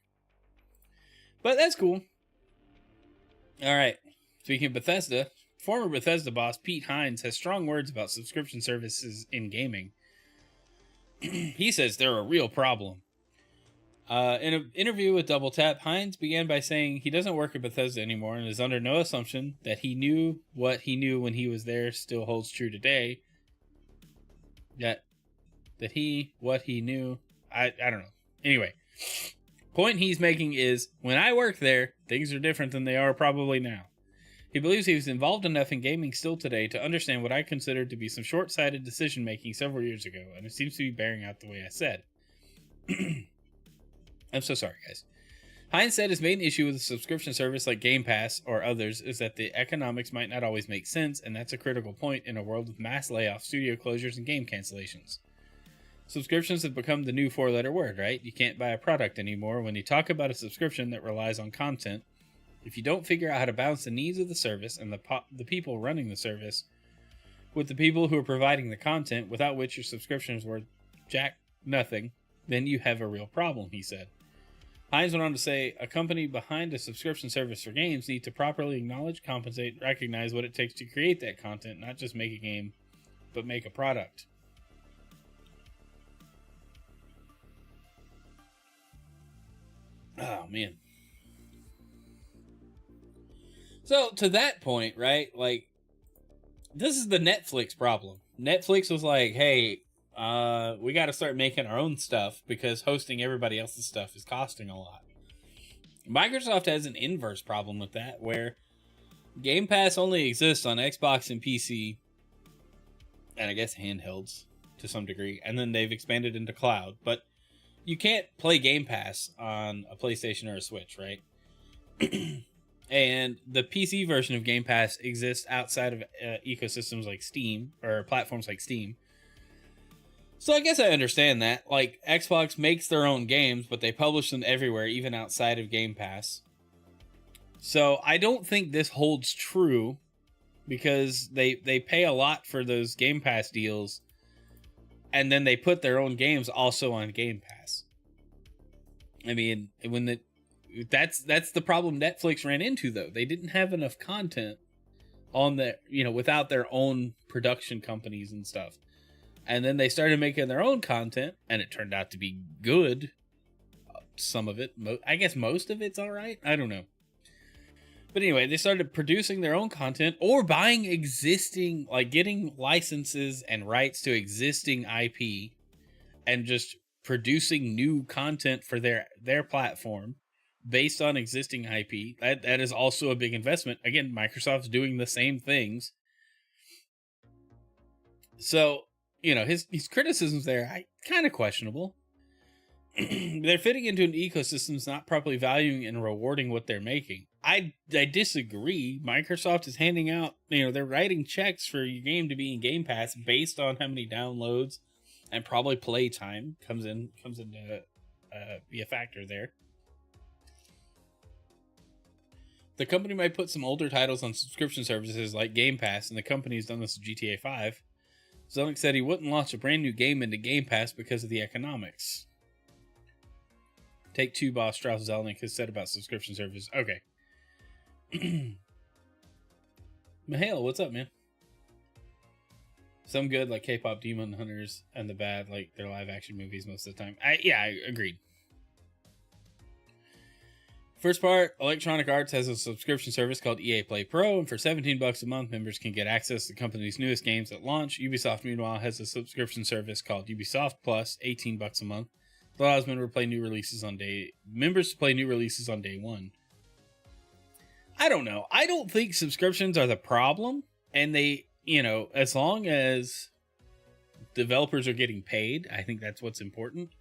But that's cool. Alright. Speaking of Bethesda, former Bethesda boss Pete Hines has strong words about subscription services in gaming. He says they're a real problem. In an interview with Double Tap, Hines began by saying he doesn't work at Bethesda anymore and is under no assumption that he knew what he knew when he was there still holds true today. What he knew, I don't know. Anyway, point he's making is, when I worked there, things are different than they are probably now. He believes he was involved enough in gaming still today to understand what I considered to be some short-sighted decision-making several years ago, and it seems to be bearing out the way I said. I'm so sorry, guys. Hines said his main issue with a subscription service like GamePass or others is that the economics might not always make sense, and that's a critical point in a world with mass layoffs, studio closures, and game cancellations. Subscriptions have become the new 4-letter word, right? You can't buy a product anymore. When you talk about a subscription that relies on content, if you don't figure out how to balance the needs of the service and the people running the service with the people who are providing the content, without which your subscription is worth jack nothing, then you have a real problem, he said. Hines went on to say, a company behind a subscription service for games need to properly acknowledge, compensate, recognize what it takes to create that content, not just make a game, but make a product. Oh, man. So, to that point, right, this is the Netflix problem. Netflix was like, hey, we got to start making our own stuff because hosting everybody else's stuff is costing a lot. Microsoft has an inverse problem with that, where Game Pass only exists on Xbox and PC, and I guess handhelds to some degree, and then they've expanded into cloud. But you can't play Game Pass on a PlayStation or a Switch, right? And the PC version of Game Pass exists outside of ecosystems like Steam, or platforms like Steam. So I guess I understand that. Xbox makes their own games, but they publish them everywhere, even outside of Game Pass. So I don't think this holds true, because they pay a lot for those Game Pass deals, and then they put their own games also on Game Pass. I mean, that's the problem Netflix ran into, though. They didn't have enough content on without their own production companies and stuff. And then they started making their own content, and it turned out to be good. Some of it. I guess most of it's all right. I don't know. But anyway, they started producing their own content or buying existing, like getting licenses and rights to existing IP and just producing new content for their platform based on existing IP. That is also a big investment. Again, Microsoft's doing the same things. So, his criticisms there, kind of questionable. They're fitting into an ecosystem that's not properly valuing and rewarding what they're making. I disagree. Microsoft is handing out, they're writing checks for your game to be in Game Pass based on how many downloads and probably play time comes into be a factor there. The company might put some older titles on subscription services like Game Pass, and the company's done this with GTA 5. Zelnick said he wouldn't launch a brand new game into Game Pass because of the economics. Take-Two boss Strauss Zelnick has said about subscription services. Okay. Mihail, what's up, man? Some good, like K-pop Demon Hunters, and the bad, like their live-action movies most of the time. I agreed. First part, Electronic Arts has a subscription service called EA Play Pro, and for $17 a month, members can get access to the company's newest games at launch. Ubisoft, meanwhile, has a subscription service called Ubisoft Plus, $18 a month. It allows members to play new releases on day one. I don't know. I don't think subscriptions are the problem, and they, as long as developers are getting paid, I think that's what's important.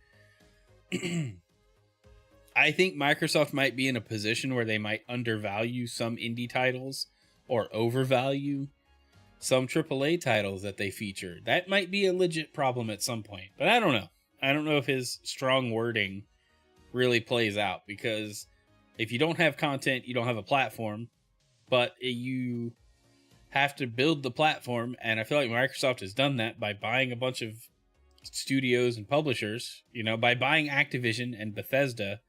I think Microsoft might be in a position where they might undervalue some indie titles or overvalue some AAA titles that they feature. That might be a legit problem at some point, but I don't know. I don't know if his strong wording really plays out, because if you don't have content, you don't have a platform, but you have to build the platform, and I feel like Microsoft has done that by buying a bunch of studios and publishers. By buying Activision and Bethesda,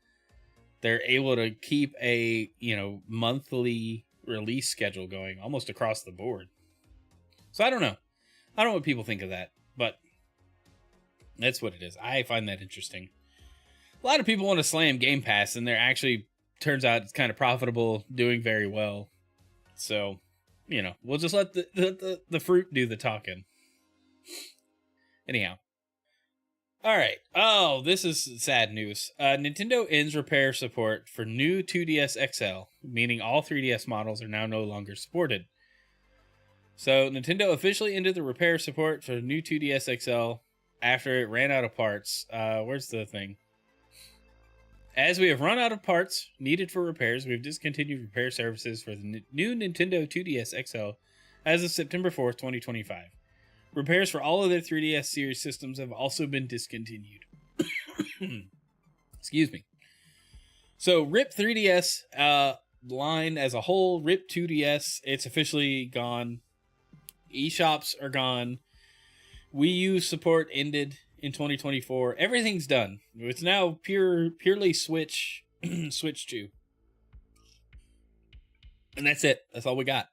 they're able to keep a, monthly release schedule going almost across the board. So I don't know. I don't know what people think of that, but that's what it is. I find that interesting. A lot of people want to slam Game Pass, and they're actually, turns out it's kind of profitable, doing very well. So, we'll just let the fruit do the talking. Anyhow. All right. Oh, this is sad news. Nintendo ends repair support for new 2DS XL, meaning all 3DS models are now no longer supported. So, Nintendo officially ended the repair support for new 2DS XL after it ran out of parts. Where's the thing? As we have run out of parts needed for repairs, we've discontinued repair services for the new Nintendo 2DS XL as of September 4th, 2025. Repairs for all of their 3DS series systems have also been discontinued. Excuse me. So, RIP 3DS line as a whole, RIP 2DS, it's officially gone. eShops are gone. Wii U support ended in 2024. Everything's done. It's now purely Switch 2. And that's it. That's all we got.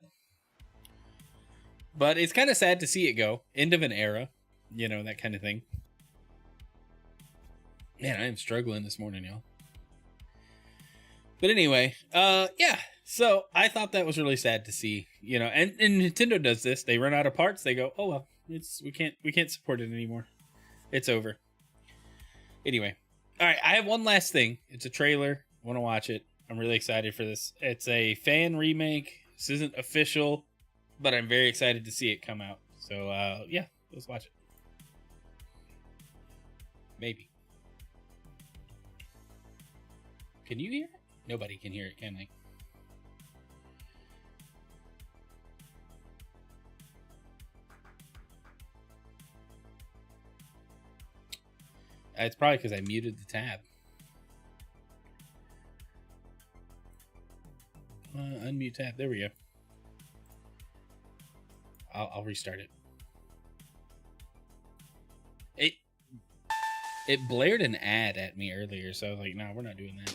But it's kind of sad to see it go. End of an era. That kind of thing. Man, I am struggling this morning, y'all. But anyway, yeah. So I thought that was really sad to see, and Nintendo does this. They run out of parts. They go, oh, well, we can't support it anymore. It's over. Anyway. All right. I have one last thing. It's a trailer. I want to watch it. I'm really excited for this. It's a fan remake. This isn't official, but I'm very excited to see it come out. So, yeah, let's watch it. Maybe. Can you hear it? Nobody can hear it, can they? It's probably because I muted the tab. Unmute tab. There we go. I'll restart it. It blared an ad at me earlier, so I was like, no, we're not doing that.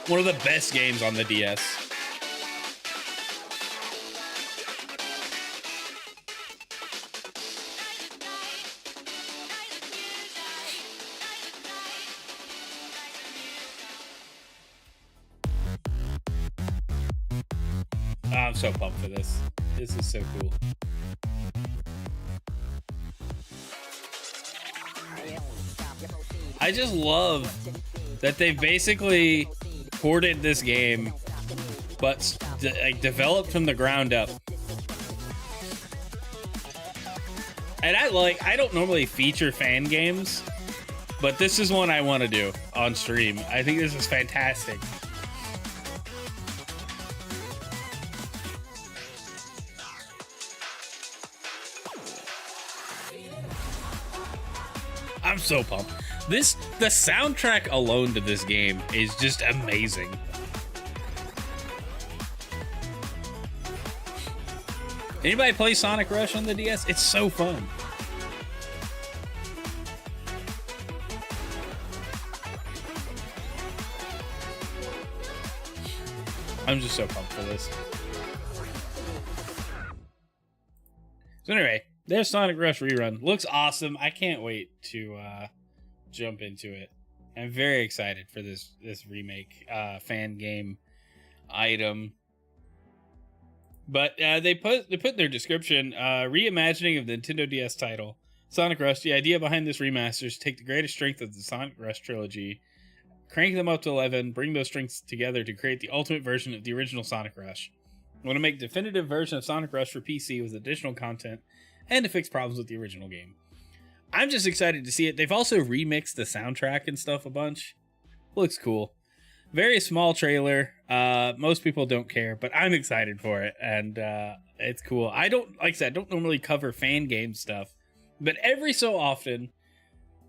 One of the best games on the DS. I'm so pumped for this. This is so cool. I just love that they've basically ported this game, but like developed from the ground up. And I don't normally feature fan games, but this is one I want to do on stream. I think this is fantastic. I'm so pumped. The soundtrack alone to this game is just amazing. Anybody play Sonic Rush on the DS? It's so fun. I'm just so pumped for this. So anyway, there's Sonic Rush Rerun. Looks awesome. I can't wait to jump into it. I'm very excited for this remake fan game item. But they put in their description, reimagining of the Nintendo DS title, Sonic Rush. The idea behind this remaster is to take the greatest strength of the Sonic Rush trilogy, crank them up to 11, bring those strengths together to create the ultimate version of the original Sonic Rush. I want to make a definitive version of Sonic Rush for PC with additional content and to fix problems with the original game. I'm just excited to see it. They've also remixed the soundtrack and stuff a bunch. Looks cool. Very small trailer. Most people don't care, but I'm excited for it, and it's cool. I don't normally cover fan game stuff, but every so often,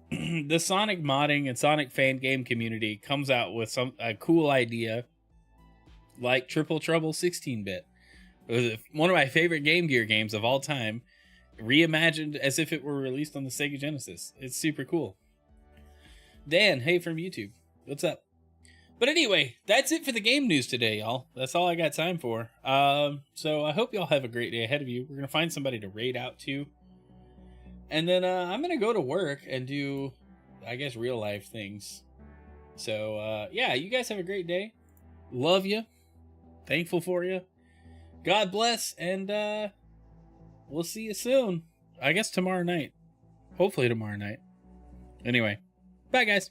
the Sonic modding and Sonic fan game community comes out with a cool idea, like Triple Trouble 16-bit. It was one of my favorite Game Gear games of all time, reimagined as if it were released on the Sega Genesis. It's super cool. Dan, hey from YouTube, what's up? But anyway, that's it for the game news today, y'all. That's all I got time for. So I hope y'all have a great day ahead of you. We're going to find somebody to raid out to. And then I'm going to go to work and do, I guess, real life things. So, yeah, you guys have a great day. Love you. Thankful for you. God bless. And we'll see you soon. I guess tomorrow night. Hopefully tomorrow night. Anyway, bye, guys.